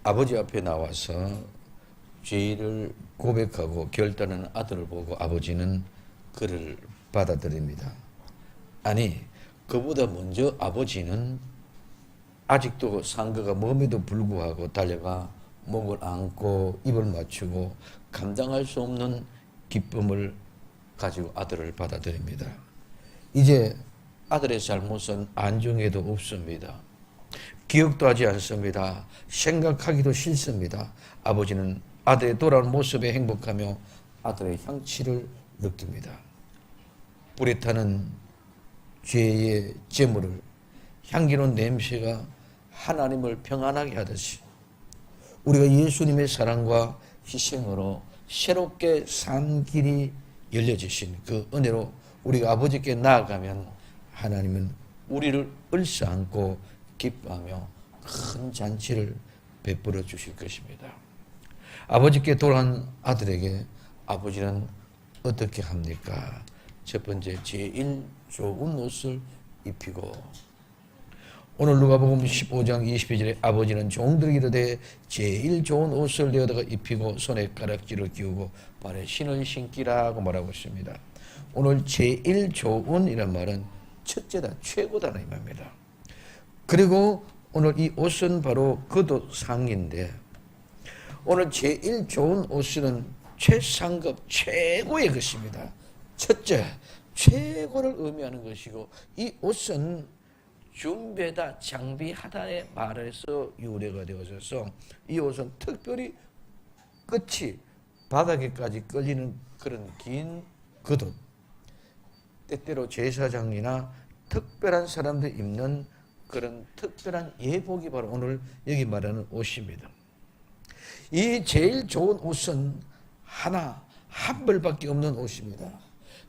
아버지 앞에 나와서 죄를 고백하고 결단하는 아들을 보고 아버지는 그를 받아들입니다. 아니, 그보다 먼저 아버지는 아직도 상거가 몸에도 불구하고 달려가 목을 안고 입을 맞추고 감당할 수 없는 기쁨을 가지고 아들을 받아들입니다. 이제 아들의 잘못은 안중에도 없습니다. 기억도 하지 않습니다. 생각하기도 싫습니다. 아버지는 아들의 돌아온 모습에 행복하며 아들의 향취를 느낍니다. 불에 타는 죄의 재물을 향기로운 냄새가 하나님을 평안하게 하듯이 우리가 예수님의 사랑과 희생으로 새롭게 산 길이 열려지신 그 은혜로 우리가 아버지께 나아가면 하나님은 우리를 을사안고 기뻐하며 큰 잔치를 베풀어 주실 것입니다. 아버지께 돌아온 아들에게 아버지는 어떻게 합니까? 첫 번째, 제일 좋은 옷을 입히고, 오늘 누가복음 15장 22절에 아버지는 종들에게 이르되 제일 좋은 옷을 내어다가 입히고 손에 가락지를 끼우고 발에 신을 신기라고 말하고 있습니다. 오늘 제일 좋은이란 말은 첫째다, 최고다는 의미입니다. 그리고 오늘 이 옷은 바로 겉옷 상인데, 오늘 제일 좋은 옷은 최상급 최고의 것입니다. 첫째, 최고를 의미하는 것이고, 이 옷은 준비하다, 장비하다의 말에서 유래가 되어져서 이 옷은 특별히 끝이 바닥에까지 끌리는 그런 긴 겉옷, 때때로 제사장이나 특별한 사람들 입는 그런 특별한 예복이 바로 오늘 여기 말하는 옷입니다. 이 제일 좋은 옷은 한 벌밖에 없는 옷입니다.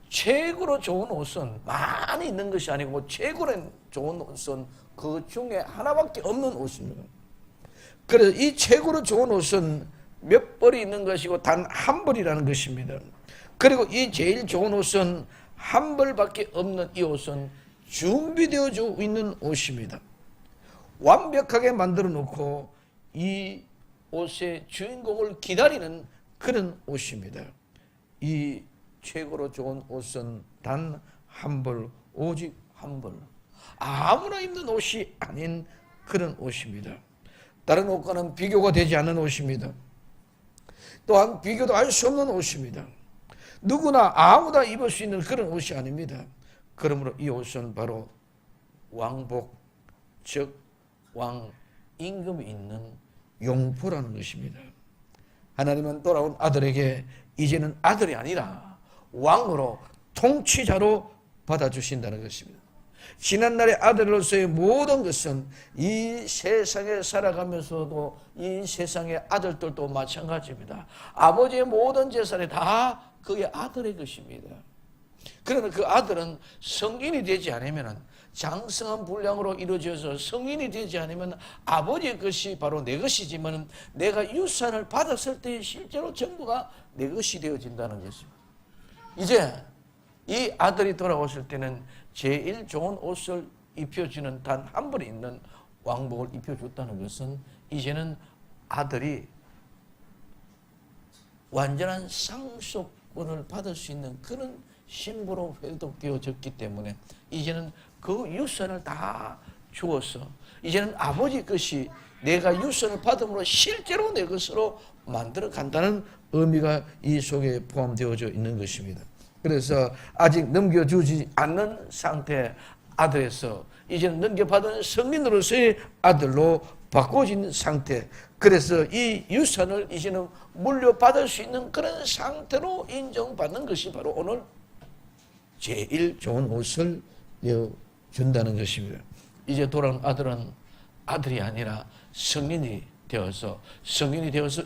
최고로 좋은 옷은 많이 있는 것이 아니고 최고로 좋은 옷은 그 중에 하나밖에 없는 옷입니다. 그래서 이 최고로 좋은 옷은 몇 벌이 있는 것이고 단 한 벌이라는 것입니다. 그리고 이 제일 좋은 옷은 한 벌밖에 없는 이 옷은 준비되어 있는 옷입니다. 완벽하게 만들어 놓고 이 옷의 주인공을 기다리는 그런 옷입니다. 이 최고로 좋은 옷은 단 한 벌, 오직 한 벌. 아무나 입는 옷이 아닌 그런 옷입니다. 다른 옷과는 비교가 되지 않는 옷입니다. 또한 비교도 할 수 없는 옷입니다. 누구나 아무나 입을 수 있는 그런 옷이 아닙니다. 그러므로 이 옷은 바로 왕복, 즉 왕 임금이 있는 용포라는 것입니다. 하나님은 돌아온 아들에게 이제는 아들이 아니라 왕으로 통치자로 받아주신다는 것입니다. 지난날의 아들로서의 모든 것은 이 세상에 살아가면서도 이 세상의 아들들도 마찬가지입니다. 아버지의 모든 재산이 다 그의 아들의 것입니다. 그러나 그 아들은 성인이 되지 않으면, 장성한 분량으로 이루어져서 성인이 되지 않으면 아버지의 것이 바로 내 것이지만 내가 유산을 받았을 때 실제로 전부가 내 것이 되어진다는 것입니다. 이제 이 아들이 돌아왔을 때는 제일 좋은 옷을 입혀주는 단 한 벌이 있는 왕복을 입혀줬다는 것은 이제는 아들이 완전한 상속권을 받을 수 있는 그런 신부로 회독되어졌기 때문에 이제는 그 유산을 다 주어서 이제는 아버지 것이 내가 유산을 받음으로 실제로 내 것으로 만들어 간다는 의미가 이 속에 포함되어져 있는 것입니다. 그래서 아직 넘겨주지 않는 상태 아들에서 이제는 넘겨받은 성인으로서의 아들로 바꿔진 상태, 그래서 이 유산을 이제는 물려받을 수 있는 그런 상태로 인정받는 것이 바로 오늘 제일 좋은 옷을 준다는 것입니다. 이제 돌아온 아들은 아들이 아니라 성인이 되어서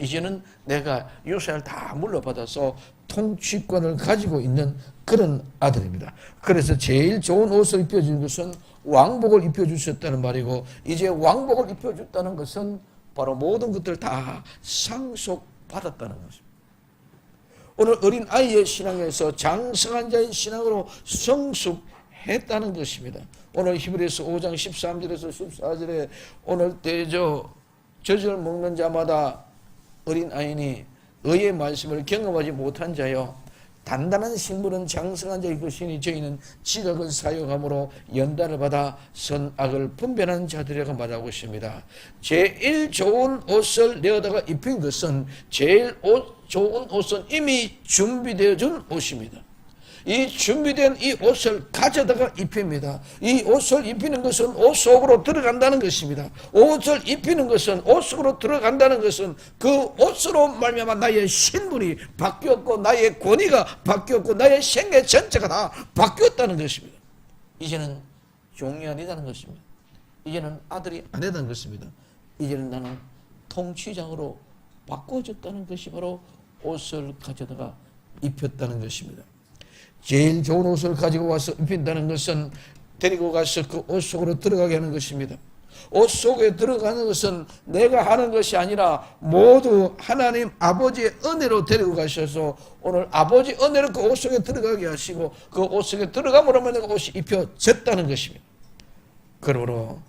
이제는 내가 유산을 다 물려받아서 통치권을 가지고 있는 그런 아들입니다. 그래서 제일 좋은 옷을 입혀준 것은 왕복을 입혀주셨다는 말이고, 이제 왕복을 입혀줬다는 것은 바로 모든 것들 다 상속받았다는 것입니다. 오늘 어린 아이의 신앙에서 장성한 자의 신앙으로 성숙했다는 것입니다. 오늘 히브리서 5장 13절에서 14절에 오늘 대저 젖을 먹는 자마다 어린아이니 의의 말씀을 경험하지 못한 자여 단단한 식물은 장성한 자의 것이니 저희는 지각을 사용함으로 연단을 받아 선악을 분별하는 자들이라고 말하고 있습니다. 제일 좋은 옷을 내어다가 입힌 것은 제일 좋은 옷은 이미 준비되어준 옷입니다. 이 준비된 이 옷을 가져다가 입힙니다. 이 옷을 입히는 것은 옷 속으로 들어간다는 것입니다. 옷을 입히는 것은 옷 속으로 들어간다는 것은 그 옷으로 말미암아 나의 신분이 바뀌었고 나의 권위가 바뀌었고 나의 생애 전체가 다 바뀌었다는 것입니다. 이제는 종이 아니다는 것입니다. 이제는 아들이 아니다는 것입니다. 이제는 나는 통치장으로 바꿔졌다는 것이 바로 옷을 가져다가 입혔다는 것입니다. 제일 좋은 옷을 가지고 와서 입힌다는 것은 데리고 가서 그 옷 속으로 들어가게 하는 것입니다. 옷 속에 들어가는 것은 내가 하는 것이 아니라 모두 하나님 아버지의 은혜로 데리고 가셔서 오늘 아버지 은혜로 그 옷 속에 들어가게 하시고 그 옷 속에 들어감으로 내가 옷이 입혀졌다는 것입니다. 그러므로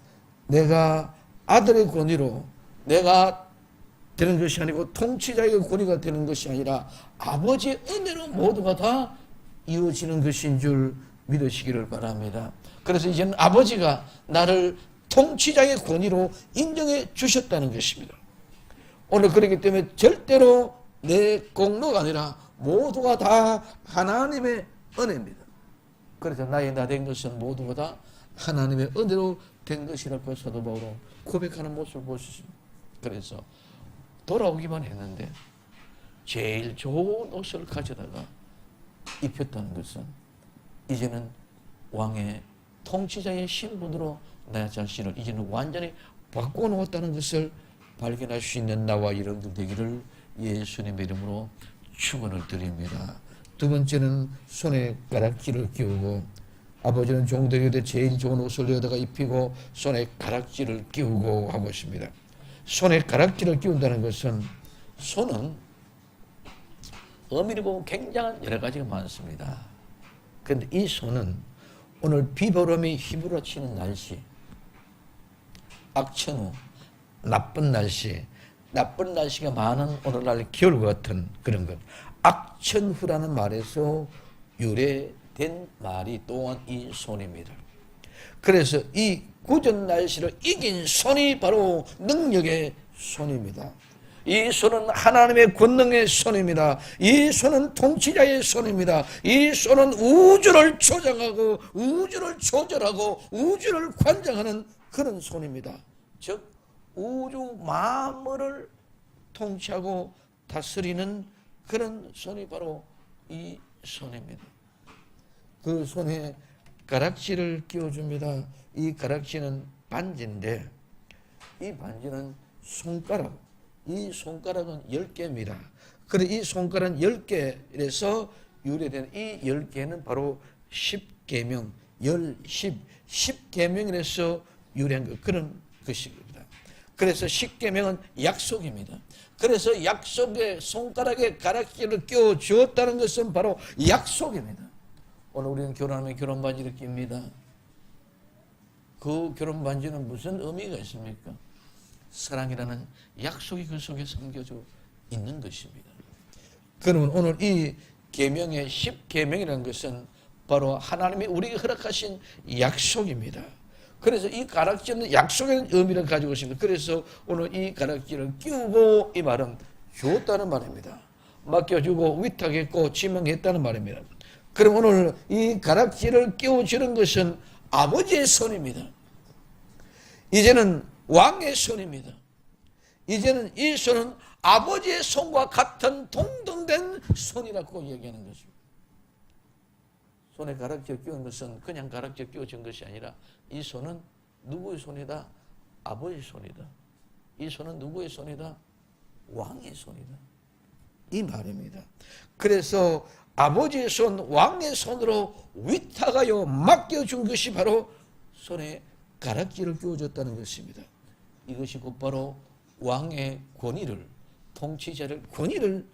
내가 아들의 권위로 내가 되는 것이 아니고 통치자의 권위가 되는 것이 아니라 아버지의 은혜로 모두가 다 이루어지는 것인 줄 믿으시기를 바랍니다. 그래서 이제는 아버지가 나를 통치자의 권위로 인정해 주셨다는 것입니다. 오늘 그렇기 때문에 절대로 내 공로가 아니라 모두가 다 하나님의 은혜입니다. 그래서 나의 나 된 것은 모두가 다 하나님의 은혜로 된 것이라고 사도 바울은 고백하는 모습을 보셨습니다. 그래서 돌아오기만 했는데 제일 좋은 옷을 가져다가 입혔다는 것은 이제는 왕의 통치자의 신분으로 나 자신을 이제는 완전히 바꿔놓았다는 것을 발견할 수 있는 나와 여러분들 되기를 예수님의 이름으로 축원을 드립니다. 두 번째는 손에 가락지를 끼우고 아버지는 종들에게 제일 좋은 옷을 내어다가 입히고 손에 가락지를 끼우고 하고 있습니다. 손에 가락지를 끼운다는 것은 손은 의미를 보면 굉장한 여러 가지가 많습니다. 그런데 이 손은 오늘 비바람이 휘몰아치는 날씨, 악천후, 나쁜 날씨가 많은 오늘날 겨울 같은 그런 것. 악천후라는 말에서 유래된 말이 또한 이 손입니다. 그래서 이 굳은 날씨를 이긴 손이 바로 능력의 손입니다. 이 손은 하나님의 권능의 손입니다. 이 손은 통치자의 손입니다. 이 손은 우주를 조장하고 우주를 조절하고 우주를 관장하는 그런 손입니다. 즉 우주 만물을 통치하고 다스리는 그런 손이 바로 이 손입니다. 그 손에 가락지를 끼워줍니다. 이 가락지는 반지인데 이 반지는 손가락, 이 손가락은 10개입니다. 그래 이 손가락 10개에서 유래된 이 10개는 바로 10계명, 10계명에서 유래한 그런 것입니다. 그래서 10계명은 약속입니다. 그래서 약속에 손가락에 가락지를 끼워 주었다는 것은 바로 약속입니다. 오늘 우리는 결혼하면 결혼 반지를 낍니다. 그 결혼 반지는 무슨 의미가 있습니까? 사랑이라는 약속이 그 속에 담겨져 있는 것입니다. 그러면 오늘 이 계명의 10계명이라는 것은 바로 하나님이 우리에게 허락하신 약속입니다. 그래서 이 가락지는 약속의 의미를 가지고 있습니다. 그래서 오늘 이 가락지를 끼우고 이 말은 주었다는 말입니다. 맡겨주고 위탁했고 지명했다는 말입니다. 그럼 오늘 이 가락지를 끼워주는 것은 아버지의 손입니다. 이제는 왕의 손입니다. 이제는 이 손은 아버지의 손과 같은 동등된 손이라고 얘기하는 것입니다. 손에 가락지를 끼운 것은 그냥 가락지를 끼워진 것이 아니라 이 손은 누구의 손이다? 아버지의 손이다. 이 손은 누구의 손이다? 왕의 손이다. 이 말입니다. 그래서 아버지의 손, 왕의 손으로 위탁하여 맡겨준 것이 바로 손에 가락지를 끼워줬다는 것입니다. 이것이 곧바로 왕의 권위를, 통치자를 권위를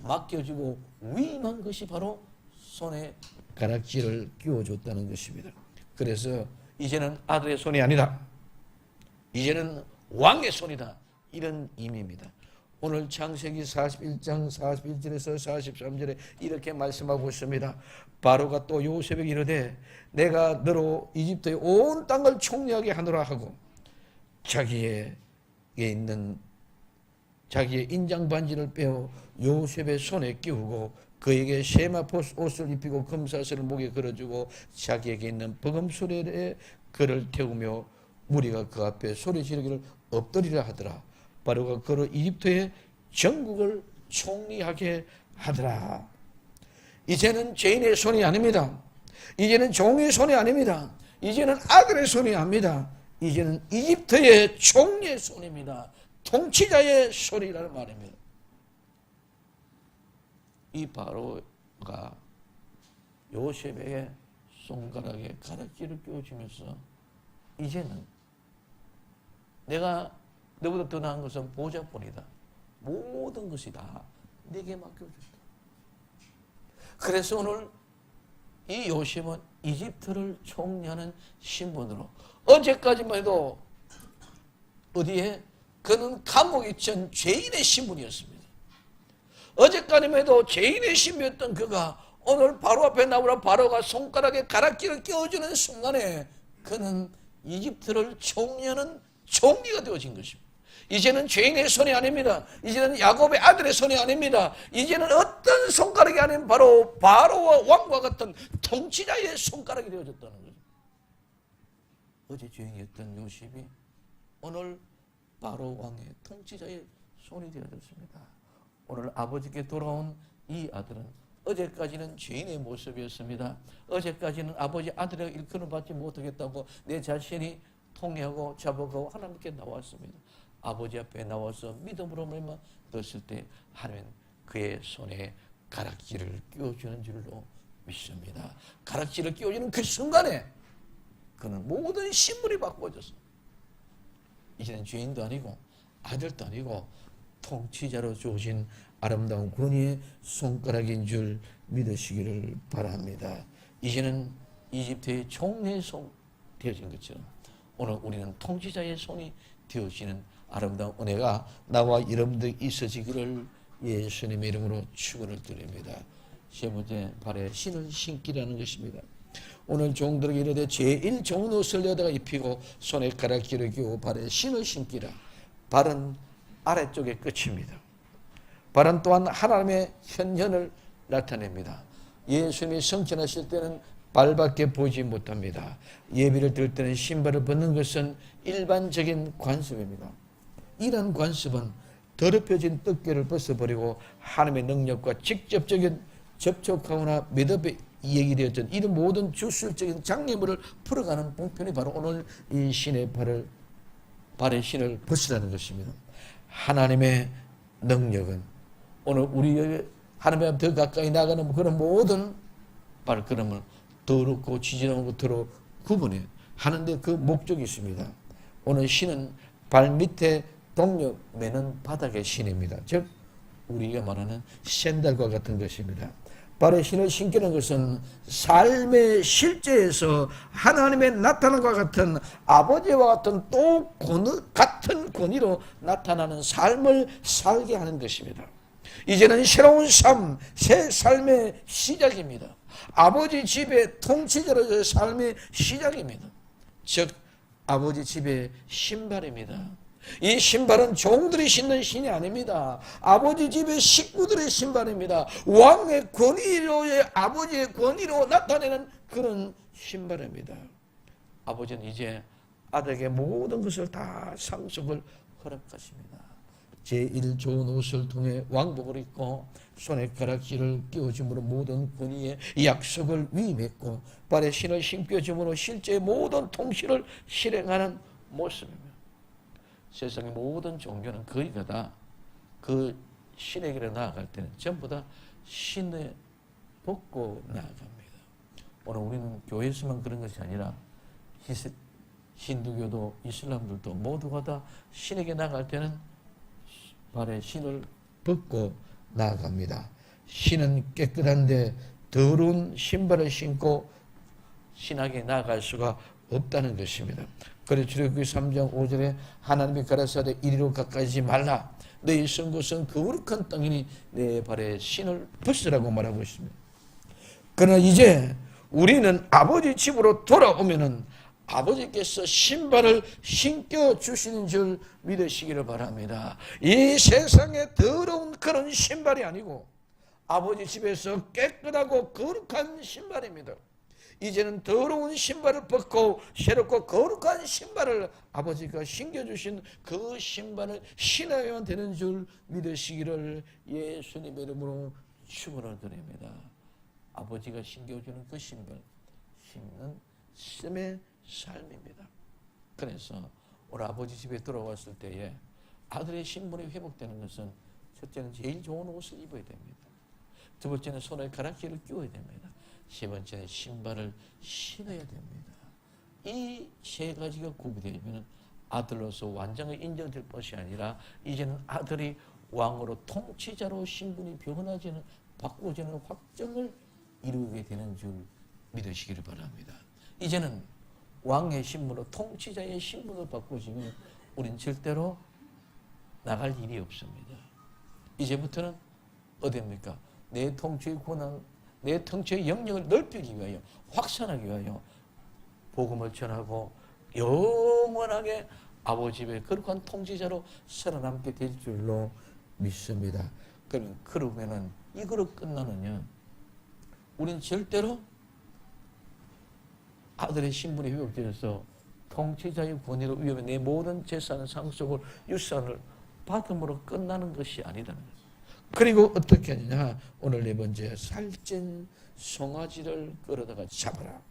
맡겨주고 위임한 것이 바로 손에 가락지를 끼워줬다는 것입니다. 그래서 이제는 아들의 손이 아니라 이제는 왕의 손이다. 이런 의미입니다. 오늘 창세기 41장 41절에서 43절에 이렇게 말씀하고 있습니다. 바로가 또 요셉에게 이르되 내가 너로 이집트의 온 땅을 총리하게 하노라 하고 자기의 인장 반지를 빼어 요셉의 손에 끼우고 그에게 세마포 옷을 입히고 금사슬을 목에 걸어주고 자기에게 있는 버금수레에 그를 태우며 무리가 그 앞에 소리 지르기를 엎드리라 하더라. 바로가 그로 이집트의 전국을 총리하게 하더라. 이제는 죄인의 손이 아닙니다. 이제는 종의 손이 아닙니다. 이제는 아들의 손이 아닙니다. 이제는 이집트의 총리의 손입니다. 통치자의 손이라는 말입니다. 이 바로가 요셉에게 손가락에 가락지를 끼워주면서 이제는 내가 너보다 더 나은 것은 보좌뿐이다. 모든 것이 다 내게 맡겨줬다. 그래서 오늘 이 요셉은 이집트를 총리하는 신분으로 어제까지만 해도 어디에 그는 감옥에 있던 죄인의 신분이었습니다. 어제까지만 해도 죄인의 신분이었던 그가 오늘 바로 앞에 나오라 바로가 손가락에 가락지를 끼워주는 순간에 그는 이집트를 총리하는 총리가 되어진 것입니다. 이제는 죄인의 손이 아닙니다. 이제는 야곱의 아들의 손이 아닙니다. 이제는 어떤 손가락이 아닌 바로 바로와 왕과 같은 통치자의 손가락이 되어졌다는 거죠. 어제 죄인이었던 요셉이 오늘 바로 왕의 통치자의 손이 되어졌습니다. 오늘 아버지께 돌아온 이 아들은 어제까지는 죄인의 모습이었습니다. 어제까지는 아버지 아들에게 일컬음 받지 못하겠다고 내 자신이 통회하고 잡아가고 하나님께 나왔습니다. 아버지 앞에 나와서 믿음으로 말만 넣었을 때 하나님은 그의 손에 가락지를 끼워주는 줄로 믿습니다. 가락지를 끼워주는 그 순간에 그는 모든 신분이 바꿔졌어. 이제는 죄인도 아니고 아들도 아니고 통치자로 주어진 아름다운 권위의 손가락인 줄 믿으시기를 바랍니다. 이제는 이집트의 총리의 손 되어진 것처럼 오늘 우리는 통치자의 손이 되어지는 아름다운 은혜가 나와 여러분들 있어지기를 예수님의 이름으로 축원을 드립니다. 세 번째, 발에 신을 신기라는 것입니다. 오늘 종들에게 이르되 제일 좋은 옷을 여다가 입히고 손에 가락지를 끼고 발에 신을 신기라. 발은 아래쪽의 끝입니다. 발은 또한 하나님의 현현을 나타냅니다. 예수님이 성천하실 때는 발밖에 보지 못합니다. 예배를 드릴 때는 신발을 벗는 것은 일반적인 관습입니다. 이런 관습은 더럽혀진 떡게를 벗어버리고 하나님의 능력과 직접적인 접촉하거나 매듭에 얘기되었던 이런 모든 주술적인 장애물을 풀어가는 봉편이 바로 오늘 이 신의 발의 신을 벗으라는 것입니다. 하나님의 능력은 오늘 우리 하나님 앞에 더 가까이 나가는 그런 모든 발걸음을 더럽고 지지나는 것으로 구분해 하는데 그 목적이 있습니다. 오늘 신은 발 밑에 동력 매는 바닥의 신입니다. 즉 우리가 말하는 샌들과 같은 것입니다. 발에 신을 신기는 것은 삶의 실제에서 하나님의 나타남과 같은 아버지와 같은 또 같은 권위로 나타나는 삶을 살게 하는 것입니다. 이제는 새로운 삶, 새 삶의 시작입니다. 아버지 집의 통치자로서의 삶의 시작입니다. 즉 아버지 집의 신발입니다. 이 신발은 종들이 신는 신이 아닙니다. 아버지 집의 식구들의 신발입니다. 왕의 권위로의 아버지의 권위로 나타내는 그런 신발입니다. 아버지는 이제 아들에게 모든 것을 다 상속을 허락하십니다. 제일 좋은 옷을 통해 왕복을 입고 손에 가락지를 끼워줌으로 모든 권위의 약속을 위임했고 발에 신을 신겨줌으로 실제 모든 통치를 실행하는 모습입니다. 세상의 모든 종교는 거의가 다 그 신의 길에 나아갈 때는 전부 다 신을 벗고 나아갑니다. 오늘 우리는 교회에서만 그런 것이 아니라 힌두교도 이슬람들도 모두가 다 신에게 나아갈 때는 발에 신을 벗고 나아갑니다. 신은 깨끗한데 더러운 신발을 신고 신에게 나아갈 수가 없다는 것입니다. 그래 출애굽기 3장 5절에 하나님이 가라사대 이리로 가까이지 말라. 너희 선 곳은 거룩한 땅이니 내 발에 신을 벗으라고 말하고 있습니다. 그러나 이제 우리는 아버지 집으로 돌아오면은 아버지께서 신발을 신겨 주시는 줄 믿으시기를 바랍니다. 이 세상에 더러운 그런 신발이 아니고 아버지 집에서 깨끗하고 거룩한 신발입니다. 이제는 더러운 신발을 벗고 새롭고 거룩한 신발을 아버지가 신겨주신 그 신발을 신어야 되는 줄 믿으시기를 예수님의 이름으로 축원을 드립니다. 아버지가 신겨주는 그 신발, 신는 씀의 삶입니다. 그래서 오늘 아버지 집에 돌아왔을 때에 아들의 신분이 회복되는 것은 첫째는 제일 좋은 옷을 입어야 됩니다. 두 번째는 손에 가락지를 끼워야 됩니다. 세 번째는 신발을 신어야 됩니다. 이 세 가지가 구비되면 아들로서 완전히 인정될 것이 아니라 이제는 아들이 왕으로 통치자로 신분이 변화지는 바꾸어지는 확정을 이루게 되는 줄 믿으시기를 바랍니다. 이제는 왕의 신분으로 통치자의 신분을 바꾸시면 우린 절대로 나갈 일이 없습니다. 이제부터는 어디입니까? 내 통치의 권한, 내 통치의 영역을 넓히기 위하여, 확산하기 위하여 복음을 전하고 영원하게 아버지 집의 거룩한 통치자로 살아남게 될 줄로 믿습니다. 그러면은 이거로 끝나느냐? 우린 절대로 아들의 신분이 회복되어서 통치자의 권위로 위험해 내 모든 재산을 상속을 유산을 받음으로 끝나는 것이 아니다는 거예요. 그리고 어떻게 하느냐? 오늘 네 번째, 살찐 송아지를 끌어다가 잡아라.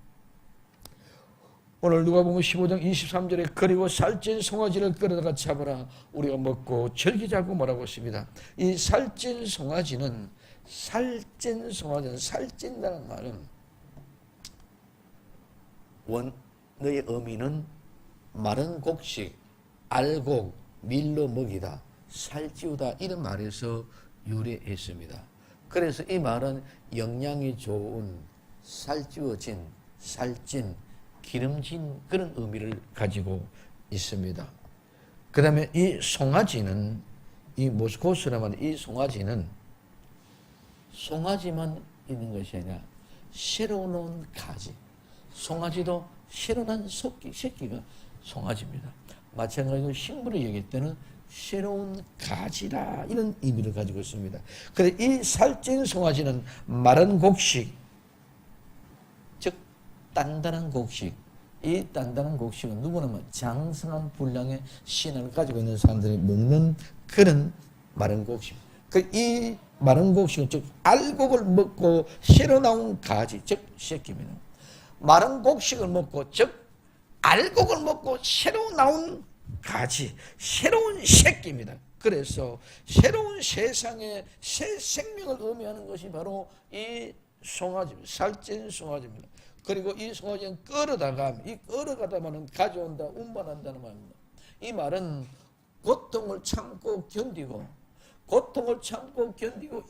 오늘 누가복음 15장 23절에 그리고 살찐 송아지를 끌어다가 잡아라. 우리가 먹고 즐기자고 말하고 있습니다. 이 살찐 송아지는 살찐다는 말은 원어의 의미는 마른 곡식, 알곡, 밀로 먹이다, 살찌우다 이런 말에서 유래했습니다. 그래서 이 말은 영양이 좋은, 살찌워진, 살찐, 기름진 그런 의미를 가지고 있습니다. 그 다음에 이 송아지는, 이 모스코스라면 이 송아지는 송아지만 있는 것이 아니라 새로 나온 가지, 송아지도 새로 난 새끼가 송아지입니다. 마찬가지로 식물을 얘기할 때는 새로운 가지라 이런 의미를 가지고 있습니다. 그런데 이 살찐 송아지는 마른 곡식, 즉 단단한 곡식, 이 단단한 곡식은 누구나 장성한 분량의 신앙을 가지고 있는 사람들이 먹는 그런 마른 곡식. 이 마른 곡식은 즉 알곡을 먹고 새로 나온 가지, 즉 새끼입니다. 마른 곡식을 먹고 즉 알곡을 먹고 새로 나온 가지, 새로운 새끼입니다. 그래서 새로운 세상의 새 생명을 의미하는 것이 바로 이 송아지입니다. 살찐 송아지입니다. 그리고 이 송아지는 끌어가다마는 가져온다, 운반한다는 말입니다. 이 말은 고통을 참고 견디고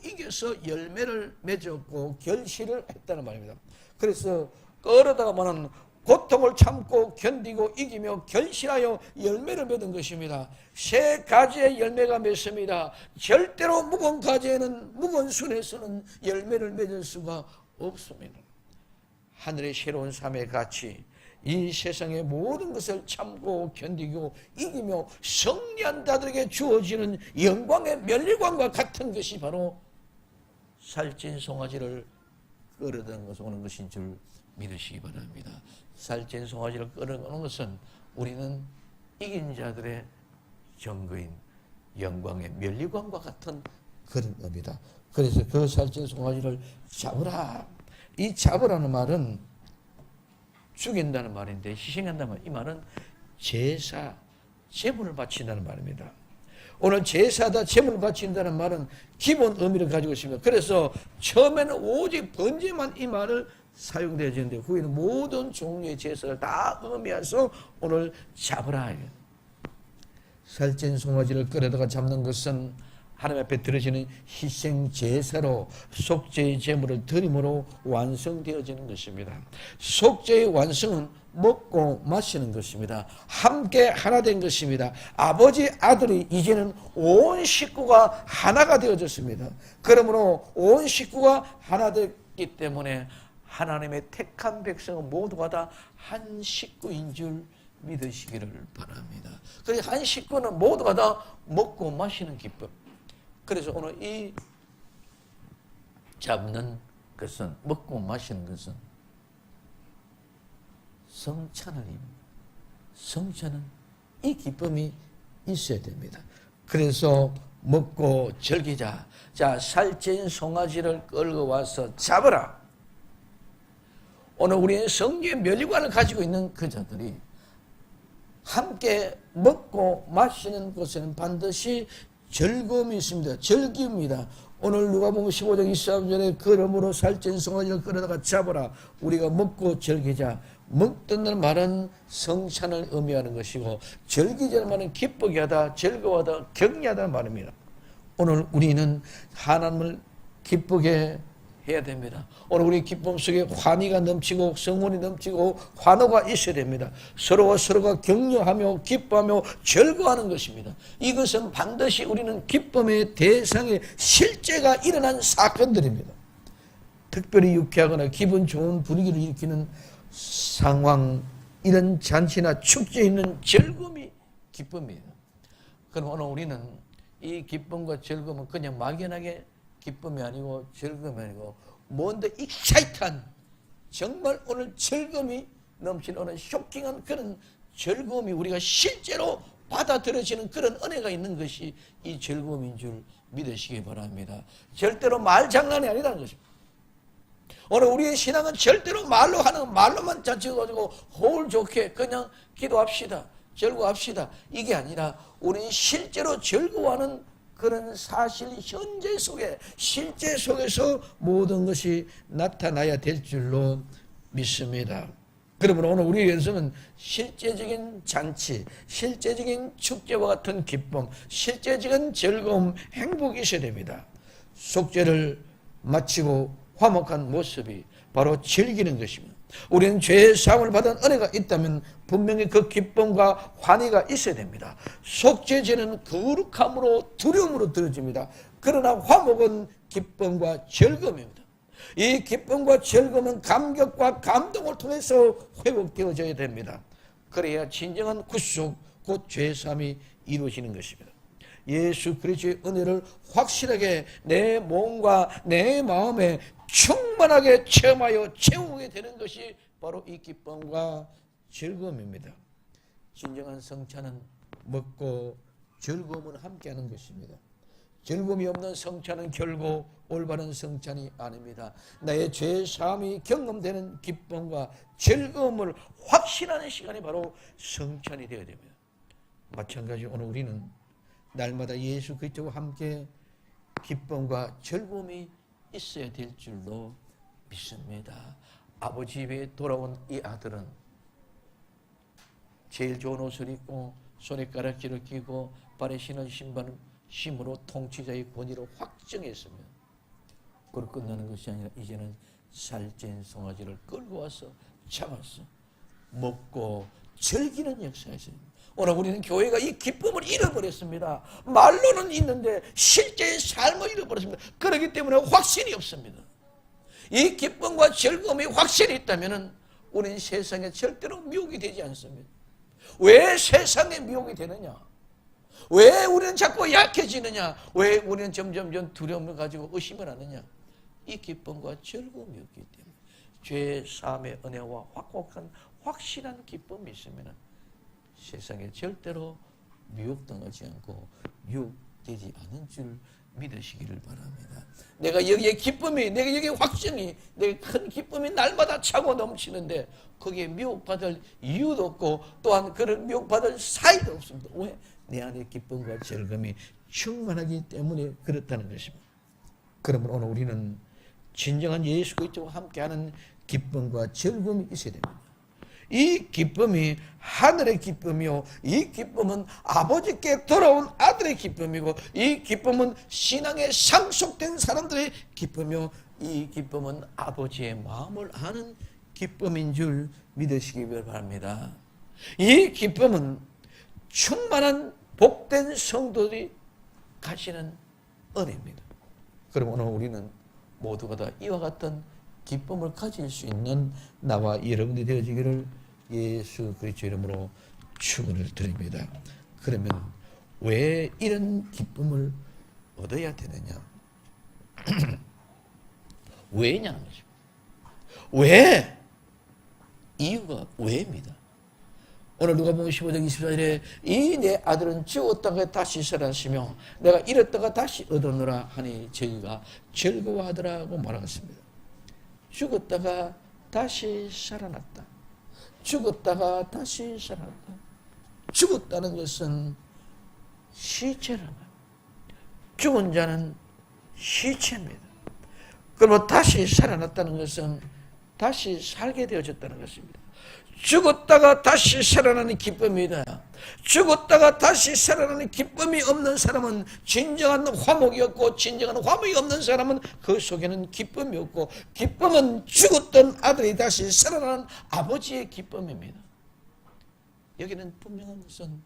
이겨서 열매를 맺었고 결실을 했다는 말입니다. 그래서 끌어다가마는 고통을 참고 견디고 이기며 결실하여 열매를 맺은 것입니다. 새 가지의 열매가 맺습니다. 절대로 묵은 가지에는, 묵은 순에서는 열매를 맺을 수가 없습니다. 하늘의 새로운 삶의 가치, 이 세상의 모든 것을 참고 견디고 이기며 승리한 자들에게 주어지는 영광의 면류관과 같은 것이 바로 살찐 송아지를 끌어다는 것을 오는 것인 줄 믿으시기 바랍니다. 살찐 송아지를 끌어오는 것은 우리는 이긴 자들의 증거인 영광의 면류관과 같은 그런 겁니다. 그래서 그 살찐 송아지를 잡으라. 이 잡으라는 말은 죽인다는 말인데, 희생한다는 말, 이 말은 제사, 제물을 바친다는 말입니다. 오늘 제사다, 제물을 바친다는 말은 기본 의미를 가지고 있습니다. 그래서 처음에는 오직 번제만 이 말을 사용되어지는데 후에는 모든 종류의 제사를 다 의미해서 오늘 잡으라. 살찐 송아지를 끌어다가 잡는 것은 하나님 앞에 드려지는 희생 제사로 속죄의 제물을 드림으로 완성되어지는 것입니다. 속죄의 완성은 먹고 마시는 것입니다. 함께 하나 된 것입니다. 아버지 아들이 이제는 온 식구가 하나가 되어졌습니다. 그러므로 온 식구가 하나 됐기 때문에 하나님의 택한 백성은 모두가 다 한 식구인 줄 믿으시기를 바랍니다. 그래서 한 식구는 모두가 다 먹고 마시는 기쁨. 그래서 오늘 이 잡는 것은, 먹고 마시는 것은 성찬을입니다. 성찬은 이 기쁨이 있어야 됩니다. 그래서 먹고 즐기자. 자, 살찐 송아지를 끌고 와서 잡으라. 오늘 우리의 성경의 멸관을 가지고 있는 그 자들이 함께 먹고 마시는 곳에는 반드시 즐거움이 있습니다. 즐기입니다. 오늘 누가복음 15장 23절에 그러므로 살찐 송아지를 끌어다가 잡으라. 우리가 먹고 즐기자. 먹든다는 말은 성찬을 의미하는 것이고, 즐기자는 말은 기쁘게 하다, 즐거워하다, 격려하다는 말입니다. 오늘 우리는 하나님을 기쁘게 해야 됩니다. 오늘 우리 기쁨 속에 환희가 넘치고 성원이 넘치고 환호가 있어야 됩니다. 서로가 격려하며 기뻐하며 즐거워하는 것입니다. 이것은 반드시 우리는 기쁨의 대상의 실제가 일어난 사건들입니다. 특별히 유쾌하거나 기분 좋은 분위기를 일으키는 상황, 이런 잔치나 축제에 있는 즐거움이 기쁨이에요. 그럼 오늘 우리는 이 기쁨과 즐거움은 그냥 막연하게 기쁨이 아니고 즐거움이 아니고 뭔데 익사이트한, 정말 오늘 즐거움이 넘치는 오늘 쇼킹한 그런 즐거움이 우리가 실제로 받아들여지는 그런 은혜가 있는 것이 이 즐거움인 줄 믿으시기 바랍니다. 절대로 말장난이 아니라는 것입니다. 오늘 우리의 신앙은 절대로 말로 하는, 말로만 자치고 호울 좋게 그냥 기도합시다, 즐거워합시다, 이게 아니라 우리는 실제로 즐거워하는 그런 사실, 현재 속에, 실제 속에서 모든 것이 나타나야 될 줄로 믿습니다. 그러므로 오늘 우리의 연습은 실제적인 잔치, 실제적인 축제와 같은 기쁨, 실제적인 즐거움, 행복이 있어야 됩니다. 속죄를 마치고 화목한 모습이 바로 즐기는 것입니다. 우리는 죄의 사함을 받은 은혜가 있다면 분명히 그 기쁨과 환희가 있어야 됩니다. 속죄제는 거룩함으로 두려움으로 들어집니다. 그러나 화목은 기쁨과 즐거움입니다. 이 기쁨과 즐거움은 감격과 감동을 통해서 회복되어져야 됩니다. 그래야 진정한 구속, 곧 죄의 사함이 이루어지는 것입니다. 예수 그리스도의 은혜를 확실하게 내 몸과 내 마음에 충만하게 체험하여 채우게 되는 것이 바로 이 기쁨과 즐거움입니다. 진정한 성찬은 먹고 즐거움을 함께하는 것입니다. 즐거움이 없는 성찬은 결국 올바른 성찬이 아닙니다. 나의 죄 사함이 경험되는 기쁨과 즐거움을 확신하는 시간이 바로 성찬이 되어야 됩니다. 마찬가지로 오늘 우리는 날마다 예수 그리스도와 함께 기쁨과 즐거움이 있어야 될 줄로 믿습니다. 아버지 집에 돌아온 이 아들은 제일 좋은 옷을 입고 손에 가락지를 끼고 발에 신은 신발을 신으로 통치자의 권위로 확정했습니다. 그리고 끝나는 것이 아니라 이제는 살찐 송아지를 끌고 와서 잡아서 먹고 즐기는 역사였습니다. 오늘 우리는 교회가 이 기쁨을 잃어버렸습니다. 말로는 있는데 실제의 삶을 잃어버렸습니다. 그렇기 때문에 확신이 없습니다. 이 기쁨과 즐거움이 확신이 있다면 우리는 세상에 절대로 미혹이 되지 않습니다. 왜 세상에 미혹이 되느냐? 왜 우리는 자꾸 약해지느냐? 왜 우리는 점점 두려움을 가지고 의심을 하느냐? 이 기쁨과 즐거움이 없기 때문에 죄 사함의 은혜와 확실한 기쁨이 있으면 세상에 절대로 미혹당하지 않고 미혹되지 않은 줄 믿으시기를 바랍니다. 내가 여기에 기쁨이, 내가 여기에 확증이, 내가 큰 기쁨이 날마다 차고 넘치는데 거기에 미혹받을 이유도 없고 또한 그런 미혹받을 사이도 없습니다. 왜? 내 안에 기쁨과 즐거움이 충만하기 때문에 그렇다는 것입니다. 그러면 오늘 우리는 진정한 예수 그리스도와 함께하는 기쁨과 즐거움이 있어야 됩니다. 이 기쁨이 하늘의 기쁨이요, 이 기쁨은 아버지께 돌아온 아들의 기쁨이고, 이 기쁨은 신앙에 상속된 사람들의 기쁨이요, 이 기쁨은 아버지의 마음을 아는 기쁨인 줄 믿으시기 바랍니다. 이 기쁨은 충만한 복된 성도들이 가지는 은혜입니다. 그럼 오늘 우리는 모두가 다 이와 같은 기쁨을 가질 수 있는 나와 여러분이 되어지기를 예수 그리스도 이름으로 축원을 드립니다. 그러면 왜 이런 기쁨을 얻어야 되느냐? 왜냐는 거죠. 왜? 이유가 왜입니다. 오늘 누가복음 15장 24절에 이 내 아들은 죽었다가 다시 살았으며 내가 잃었다가 다시 얻었노라 하니 저희가 즐거워하더라고 말하겠습니다. 죽었다가 다시 살아났다. 죽었다가 다시 살아났다. 죽었다는 것은 시체라는 거예요. 죽은 자는 시체입니다. 그러면 다시 살아났다는 것은 다시 살게 되어졌다는 것입니다. 죽었다가 다시 살아나는 기쁨이다. 죽었다가 다시 살아나는 기쁨이 없는 사람은 진정한 화목이 없고, 진정한 화목이 없는 사람은 그 속에는 기쁨이 없고, 기쁨은 죽었던 아들이 다시 살아나는 아버지의 기쁨입니다. 여기는 분명한 것은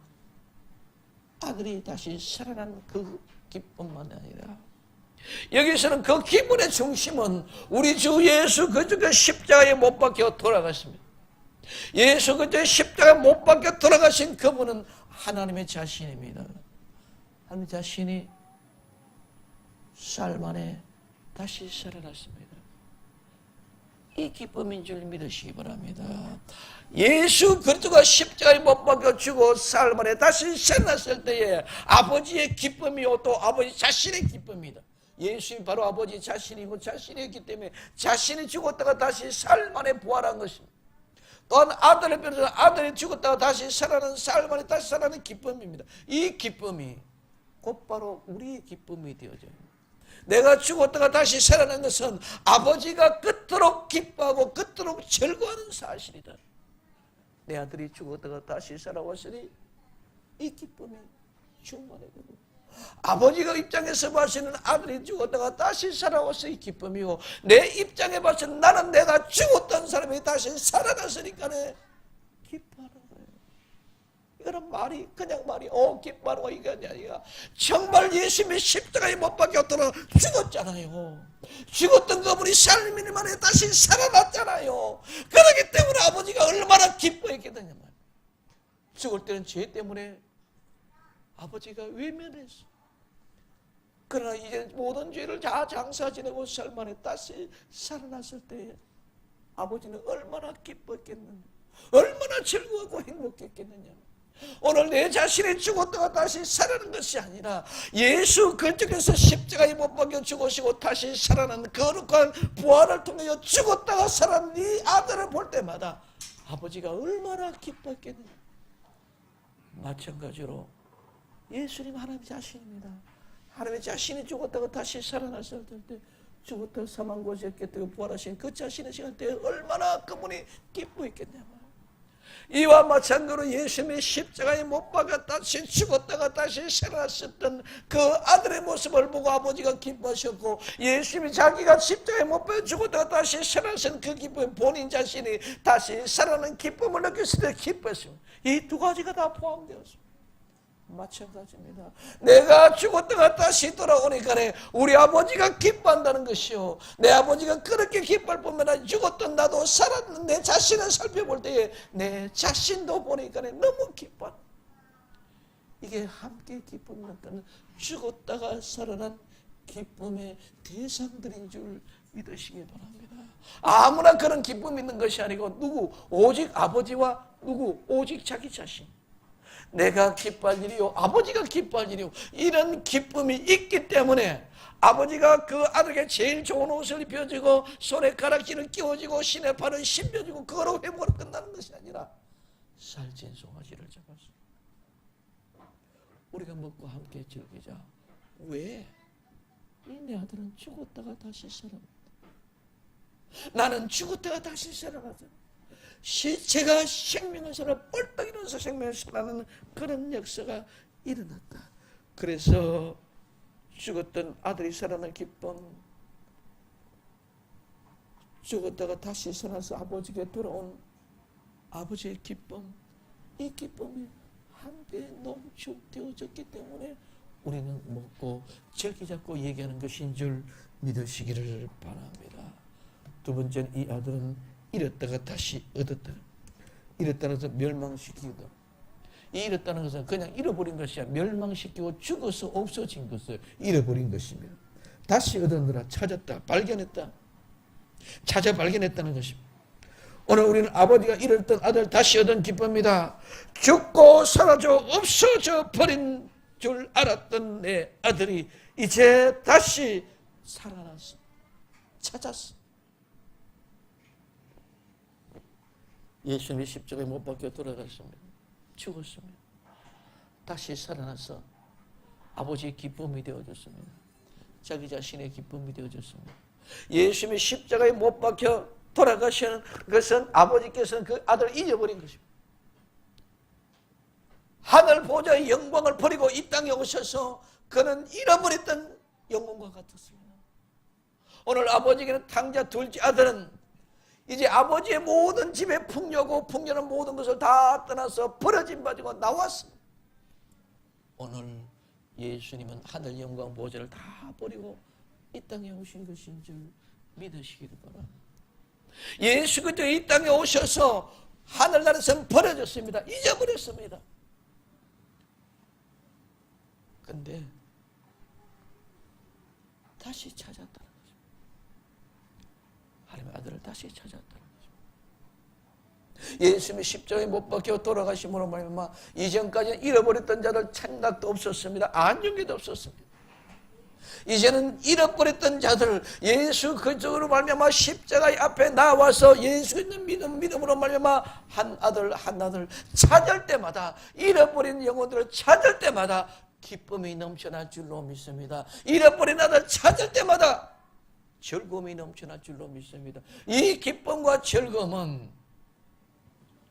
아들이 다시 살아난 그 기쁨만 아니라, 여기서는 그 기쁨의 중심은 우리 주 예수 그리스도가 십자가에 못 박혀 돌아갔습니다. 예수 그리스도의 십자가에 못 박혀 돌아가신 그분은 하나님의 자신입니다. 하나님 자신이 쌀 만에 다시 살아났습니다. 이 기쁨인 줄 믿으시기 바랍니다. 예수 그리스도가 십자가에 못 박혀 죽어 쌀 만에 다시 살아났을 때에 아버지의 기쁨이요, 또 아버지 자신의 기쁨이다. 예수님이 바로 아버지 자신이고 자신이었기 때문에 자신이 죽었다가 다시 살 만에 부활한 것입니다. 또한 아들을 비롯해서 아들이 죽었다가 다시 살아나는 살 만에 다시 살아나는 기쁨입니다. 이 기쁨이 곧바로 우리의 기쁨이 되어져요. 내가 죽었다가 다시 살아난 것은 아버지가 그토록 기뻐하고 그토록 즐거워하는 사실이다. 내 아들이 죽었다가 다시 살아왔으니 이 기쁨이 충만해 되고, 아버지가 입장에서 봐서는 아들이 죽었다가 다시 살아와서 이 기쁨이고, 내 입장에 봐서는 나는 내가 죽었던 사람이 다시 살아났으니까 기뻐하는 거예요. 이거는 말이 그냥 말이 기뻐하는 거 이게 아니라 정말 예수님이 십자가에 못 박혀 돌아 죽었잖아요. 죽었던 그분이 삶인 만에 다시 살아났잖아요. 그렇기 때문에 아버지가 얼마나 기뻐했겠느냐 말이에요. 죽을 때는 죄 때문에 아버지가 외면했어. 그러나 이제 모든 죄를 다 장사 지내고 살 만에 다시 살아났을 때 아버지는 얼마나 기뻤겠느냐, 얼마나 즐거웠고 행복했겠느냐. 오늘 내 자신이 죽었다가 다시 살아난 것이 아니라 예수 그리스도께서 십자가에 못 박혀 죽으시고 다시 살아난 거룩한 부활을 통해 죽었다가 살아난 이 아들을 볼 때마다 아버지가 얼마나 기뻤겠느냐. 마찬가지로 예수님 하나님 자신입니다. 하나님의 자신이 죽었다가 다시 살아났을 때 죽었다가 사망 고지였겠다고 부활하신 그 자신의 시간 때에 얼마나 그분이 기뻐했겠냐. 이와 마찬가지로 예수님의 십자가에 못 박아 다시 죽었다가 다시 살아났었던 그 아들의 모습을 보고 아버지가 기뻐하셨고, 예수님이 자기가 십자가에 못 박아 죽었다가 다시 살아난 그 기쁨, 본인 자신이 다시 살아난 기쁨을 느꼈을 때 기뻐했습니다. 이 두 가지가 다 포함되었습니다. 마찬가지입니다. 내가 죽었다가 다시 돌아오니까 우리 아버지가 기뻐한다는 것이요, 내 아버지가 그렇게 기뻐할 뿐만 아니라 죽었던 나도 살았는 내 자신을 살펴볼 때에 내 자신도 보니까 너무 기뻐. 이게 함께 기쁨을 나타내는 죽었다가 살아난 기쁨의 대상들인 줄 믿으시기 바랍니다. 아무나 그런 기쁨이 있는 것이 아니고 누구? 오직 아버지와 누구? 오직 자기 자신. 내가 기뻐할 일이요, 아버지가 기뻐할 일이요, 이런 기쁨이 있기 때문에 아버지가 그 아들에게 제일 좋은 옷을 입혀주고 손에 가락지를 끼워주고 신에 발을 신겨주고 그거로 회복으로 끝나는 것이 아니라 살찐 송아지를 잡았어. 우리가 먹고 함께 즐기자. 왜? 이 내 아들은 죽었다가 다시 살아났다. 나는 죽었다가 다시 살아났다. 시체가 생명을 살아 뻘떡 일어나서 생명을 살아나는 그런 역사가 일어났다. 그래서 죽었던 아들이 살아난 기쁨, 죽었다가 다시 살아서 아버지께 돌아온 아버지의 기쁨, 이 기쁨이 함께 농축되어졌기 때문에 우리는 먹고 절기 잡고 얘기하는 것인 줄 믿으시기를 바랍니다. 두 번째는 이 아들은 잃었다가 다시 얻었다. 잃었다는 것은 멸망시키다. 이 잃었다는 것은 그냥 잃어버린 것이 아니라 멸망시키고 죽어서 없어진 것을 잃어버린 것입니다. 다시 얻었느라 찾았다, 발견했다. 찾아 발견했다는 것입니다. 오늘 우리는 아버지가 잃었던 아들 다시 얻은 기쁨입니다. 죽고 사라져 없어져 버린 줄 알았던 내 아들이 이제 다시 살아났어. 찾았어. 예수님이 십자가에 못 박혀 돌아갔습니다. 죽었습니다. 다시 살아나서 아버지의 기쁨이 되어졌습니다. 자기 자신의 기쁨이 되어졌습니다. 예수님이 십자가에 못 박혀 돌아가시는 것은 아버지께서는 그 아들을 잊어버린 것입니다. 하늘 보좌의 영광을 버리고 이 땅에 오셔서 그는 잃어버렸던 영광과 같았습니다. 오늘 아버지께는 탕자 둘째 아들은 이제 아버지의 모든 집에 풍요고 풍요는 모든 것을 다 떠나서 버려진 바지고 나왔습니다. 오늘 예수님은 하늘 영광 보좌를 다 버리고 이 땅에 오신 것인 줄 믿으시기를 바랍니다. 예수 그리스도 이 땅에 오셔서 하늘나라에서는 버려졌습니다. 잊어버렸습니다. 근데 다시 찾았다는 거죠. 하나님의 아들을 다시 찾았다는 거죠. 예수님이 십자가에 못 박혀 돌아가심으로 말미암아 이전까지는 잃어버렸던 자들 생각도 없었습니다. 안정기도 없었습니다. 이제는 잃어버렸던 자들 예수 그리스도로 말미암아 십자가의 앞에 나와서 예수 있는 믿음으로 말미암아 한 아들 찾을 때마다 잃어버린 영혼들을 찾을 때마다 기쁨이 넘쳐날 줄로 믿습니다. 잃어버린 아들 찾을 때마다 즐거움이 넘쳐날 줄로 믿습니다. 이 기쁨과 즐거움은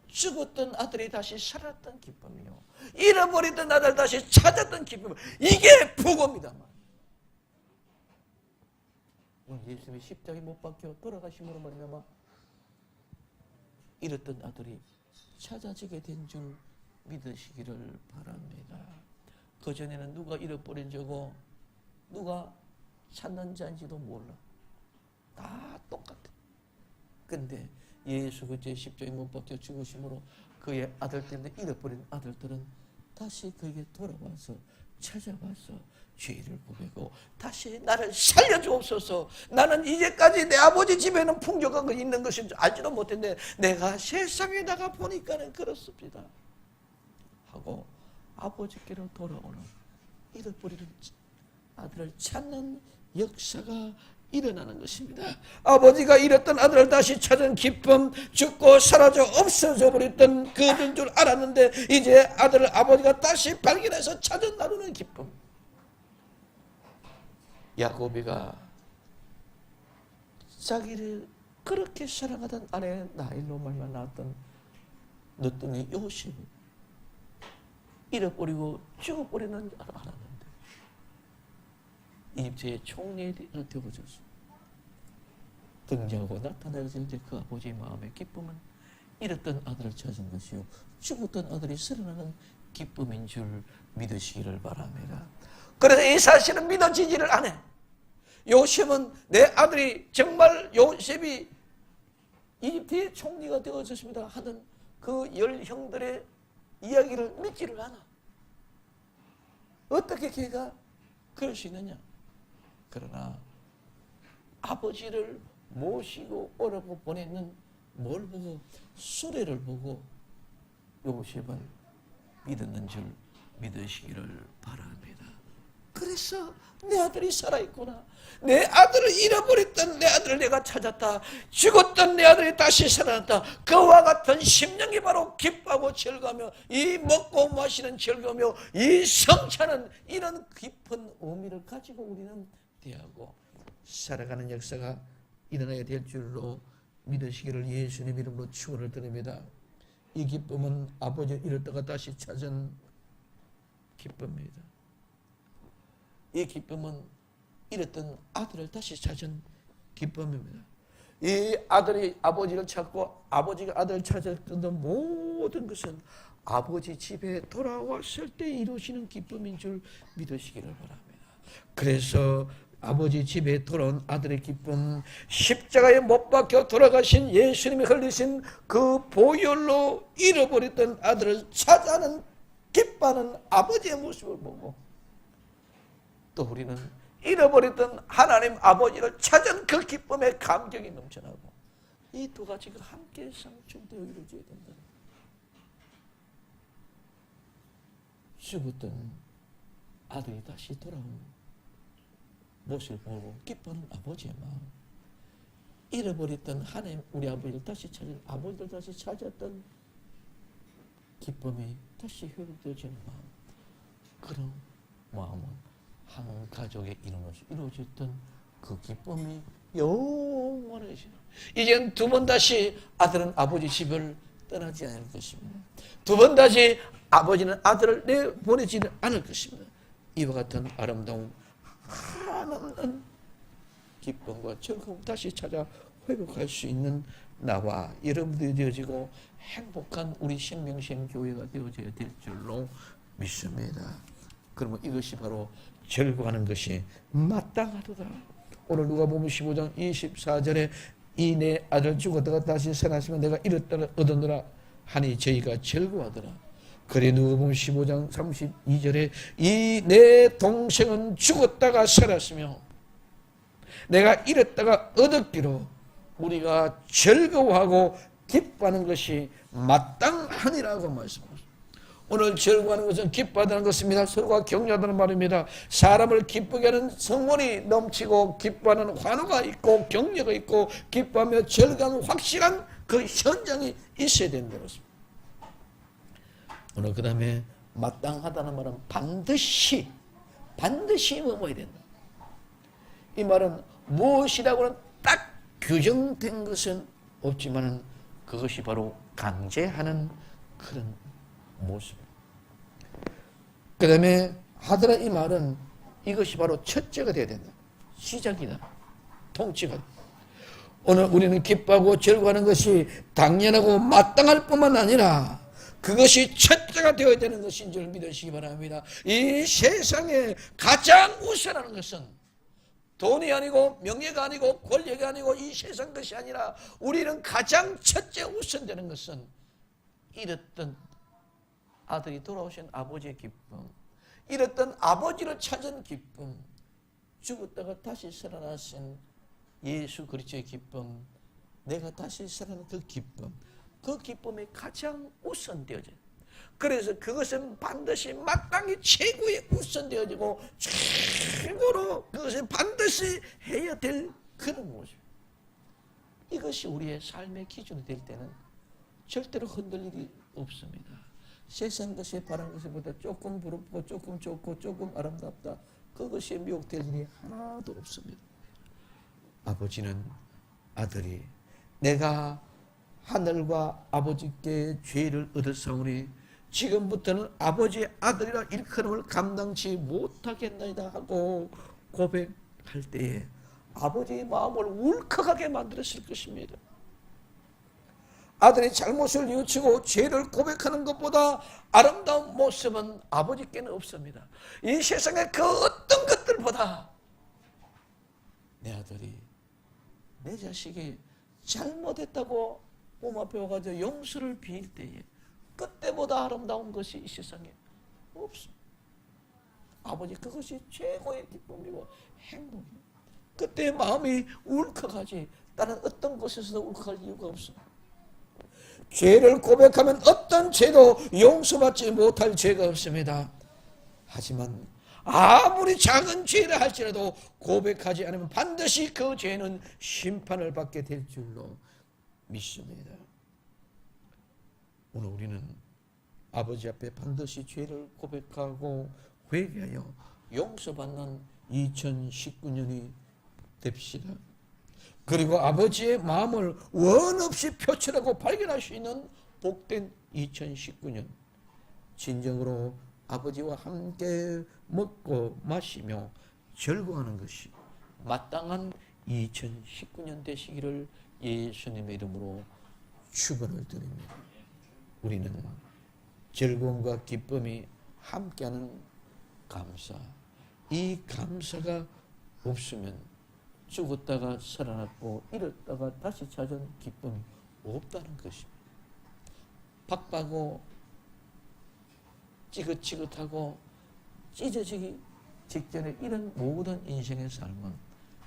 죽었던 아들이 다시 살았던 기쁨이요, 잃어버리던 아들 다시 찾았던 기쁨, 이게 복음이다. 오늘 예수님이 십자가에 못 박혀 돌아가심으로 말미암아 잃었던 아들이 찾아지게 된 줄 믿으시기를 바랍니다. 그전에는 누가 잃어버린 자고 누가 찾는 자인지도 몰라. 다 똑같아. 근데 예수 그리스도의 십자가에 못 박혀 죽으심으로 그의 아들 때문에 잃어버린 아들들은 다시 그에게 돌아와서 찾아와서 죄를 고백하고 다시 나를 살려주옵소서. 나는 이제까지 내 아버지 집에는 풍요가 있는 것인 줄 알지도 못했는데 내가 세상에 나가 보니까는 그렇습니다 하고 아버지께로 돌아오는, 잃어버리는 아들을 찾는 역사가 일어나는 것입니다. 아버지가 잃었던 아들을 다시 찾은 기쁨, 죽고 사라져 없어져 버렸던 그들 줄 알았는데 이제 아들을 아버지가 다시 발견해서 찾은 나누는 기쁨. 야곱이가 자기를 그렇게 사랑하던 아내 라헬로 말미암아 낳았던 늦둥이 요셉을 잃어버리고 죽어버리는 줄 알았는데 이집트의 총리가 되어졌어. 등장하고 나타나질 때 그 아버지의 마음의 기쁨은 잃었던 아들을 찾은 것이요, 죽었던 아들이 살아나는 기쁨인 줄 믿으시기를 바랍니다. 그래서 이 사실은 믿어지지를 않아. 요셉은 내 아들이 정말 요셉이 이집트의 총리가 되어졌습니다 하는 그 열 형들의 이야기를 믿지를 않아. 어떻게 걔가 그럴 수 있느냐. 그러나 아버지를 모시고 오라고 보내는 뭘 보고, 수레를 보고 요셉은 믿었는 줄 믿으시기를 바랍니다. 그래서 내 아들이 살아있구나, 내 아들을 잃어버렸던 내 아들을 내가 찾았다, 죽었던 내 아들이 다시 살아났다, 그와 같은 심령이 바로 기뻐하고 즐거우며 이 먹고 마시는 즐거우며 이 성찬은 이런 깊은 의미를 가지고 우리는 대하고 살아가는 역사가 일어나야 될 줄로 믿으시기를 예수님 이름으로 축원을 드립니다. 이 기쁨은 아버지를 잃었다가 다시 찾은 기쁨입니다. 이 기쁨은 잃었던 아들을 다시 찾은 기쁨입니다. 이 아들이 아버지를 찾고 아버지가 아들을 찾았던 모든 것은 아버지 집에 돌아왔을 때 이루시는 기쁨인 줄 믿으시기를 바랍니다. 그래서 아버지 집에 돌아온 아들의 기쁨, 십자가에 못 박혀 돌아가신 예수님이 흘리신 그 보혈로 잃어버렸던 아들을 찾아는 기뻐하는 아버지의 모습을 보고, 또 우리는 잃어버렸던 하나님 아버지를 찾은 그 기쁨의 감격이 넘쳐나고, 이 두 가지가 함께 상충되어 이루어져야 된다. 죽었던 아들이 다시 돌아온 모습을 보고 기뻐하는 아버지의 마음, 잃어버렸던 하나님 우리 아버지를 다시 찾은 아버지를 다시 찾았던 기쁨이 다시 회복되어지는 마음, 그런 마음은 한 가족에 이루어졌던 그 기쁨이 영원해지는, 이젠 두 번 다시 아들은 아버지 집을 떠나지 않을 것입니다. 두 번 다시 아버지는 아들을 내보내지는 않을 것입니다. 이와 같은 아름다운 한없는 기쁨과 즐거움 다시 찾아 회복할 수 있는 나와 여러분들이 되어지고 행복한 우리 신명신 교회가 되어져야 될 줄로 믿습니다. 그러면 이것이 바로 즐거워하는 것이 마땅하도다. 오늘 누가복음 15장 24절에 이 내 아들 죽었다가 다시 살았으면 내가 이렇다라 얻었노라 하니 저희가 즐거워하더라. 그래 누가복음 15장 32절에 이 내 동생은 죽었다가 살았으며 내가 잃었다가 얻었기로 우리가 즐거워하고 기뻐하는 것이 마땅하니라고 말씀하셨습니다. 오늘 즐거워하는 것은 기뻐하다는 것입니다. 서로가 격려하다는 말입니다. 사람을 기쁘게 하는 성원이 넘치고 기뻐하는 환호가 있고 격려가 있고 기뻐하며 즐거운 확실한 그 현장이 있어야 된다는 것입니다. 오늘 그 다음에 마땅하다는 말은 반드시 먹어야 된다. 이 말은 무엇이라고는 딱 규정된 것은 없지만 그것이 바로 강제하는 그런 모습. 그 다음에 하더라 이 말은 이것이 바로 첫째가 되어야 된다. 시작이다. 통치가. 오늘 우리는 기뻐하고 즐거워하는 것이 당연하고 마땅할 뿐만 아니라 그것이 첫째가 되어야 되는 것인 줄 믿으시기 바랍니다. 이 세상에 가장 우선하는 것은 돈이 아니고 명예가 아니고 권력이 아니고 이 세상 것이 아니라 우리는 가장 첫째 우선되는 것은 잃었던 아들이 돌아오신 아버지의 기쁨, 잃었던 아버지를 찾은 기쁨, 죽었다가 다시 살아나신 예수 그리스도의 기쁨, 내가 다시 살아난 그 기쁨, 그 기쁨이 가장 우선되어져요. 그래서 그것은 반드시 마땅히 최고에 우선되어지고 최고로 그것을 반드시 해야 될 그런 모습. 이것이 우리의 삶의 기준이 될 때는 절대로 흔들릴 일이 없습니다. 세상 것이 바라는 것보다 조금 부럽고 조금 좋고 조금 아름답다, 그것이 미혹될 일이 하나도 없습니다. 아버지는 아들이 내가 하늘과 아버지께 죄를 얻었사오니 지금부터는 아버지의 아들이라 일컬음을 감당치 못하겠나이다 하고 고백할 때에 아버지의 마음을 울컥하게 만들었을 것입니다. 아들이 잘못을 뉘우치고 죄를 고백하는 것보다 아름다운 모습은 아버지께는 없습니다. 이 세상의 그 어떤 것들보다 내 아들이 내 자식이 잘못했다고 몸 앞에 와가지고 용서를 빌 때에 그때보다 아름다운 것이 이 세상에 없습니다. 아버지 그것이 최고의 기쁨이고 행복이에요. 그때 마음이 울컥하지 다른 어떤 곳에서도 울컥할 이유가 없습니다. 죄를 고백하면 어떤 죄도 용서받지 못할 죄가 없습니다. 하지만 아무리 작은 죄라 할지라도 고백하지 않으면 반드시 그 죄는 심판을 받게 될 줄로 믿습니다. 오늘 우리는 아버지 앞에 반드시 죄를 고백하고 회개하여 용서받는 2019년이 됩시다. 그리고 아버지의 마음을 원 없이 표출하고 발견할 수 있는 복된 2019년, 진정으로 아버지와 함께 먹고 마시며 즐거워하는 것이 마땅한 2019년 되시기를 예수님의 이름으로 축원을 드립니다. 우리는 즐거움과 기쁨이 함께하는 감사, 이 감사가 없으면 죽었다가 살아났고 잃었다가 다시 찾은 기쁨이 없다는 것입니다. 바빠고 찌긋찌긋하고 찢어지기 직전에 이런 모든 인생의 삶은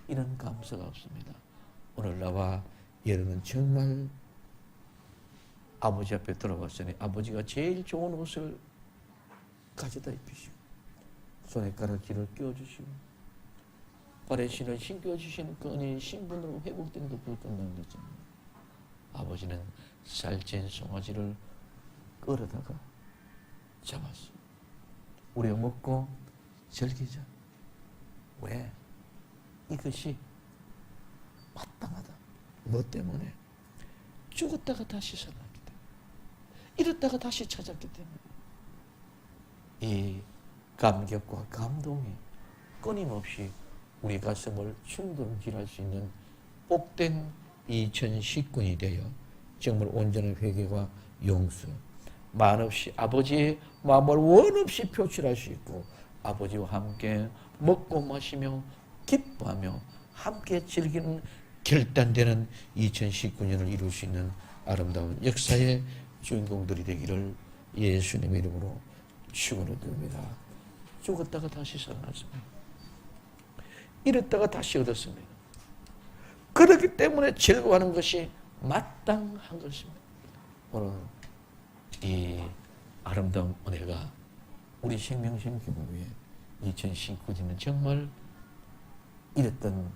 이런 감사가 없습니다. 오늘 나와 여러분은 정말 아버지 앞에 들어갔으니 아버지가 제일 좋은 옷을 가져다 입히시고 손에 가락지를 끼워주시고 발에 신을 신겨주시는 그 은혜의 신분으로 회복된 것도 끝나는 거잖아요. 아버지는 살찐 송아지를 끌어다가 잡았어. 우리가 먹고 즐기자. 왜? 이것이 마땅하다. 뭐 때문에? 죽었다가 다시 살아났기 때문에. 잃었다가 다시 찾았기 때문에. 이 감격과 감동이 끊임없이 우리 가슴을 충동질할 수 있는 복된 2019년이 되어 정말 온전한 회개와 용서, 만없이 아버지의 마음을 원없이 표출할 수 있고 아버지와 함께 먹고 마시며 기뻐하며 함께 즐기는 결단되는 2019년을 이룰 수 있는 아름다운 역사의 주인공들이 되기를 예수님의 이름으로 축원을 드립니다. 죽었다가 다시 살아났습니다. 잃었다가 다시 얻었습니다. 그렇기 때문에 즐거워하는 것이 마땅한 것입니다. 오늘 이 아름다운 은혜가 우리 생명신 교회에 2019년은 정말 잃었던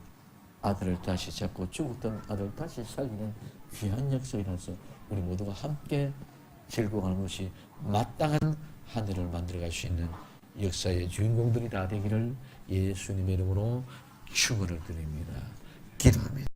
아들을 다시 잡고 죽었던 아들을 다시 살리는 귀한 약속이라서 우리 모두가 함께 즐거워하는 것이 마땅한 한 해를 만들어갈 수 있는 역사의 주인공들이 다 되기를 예수님의 이름으로 축원을 드립니다. 기도합니다.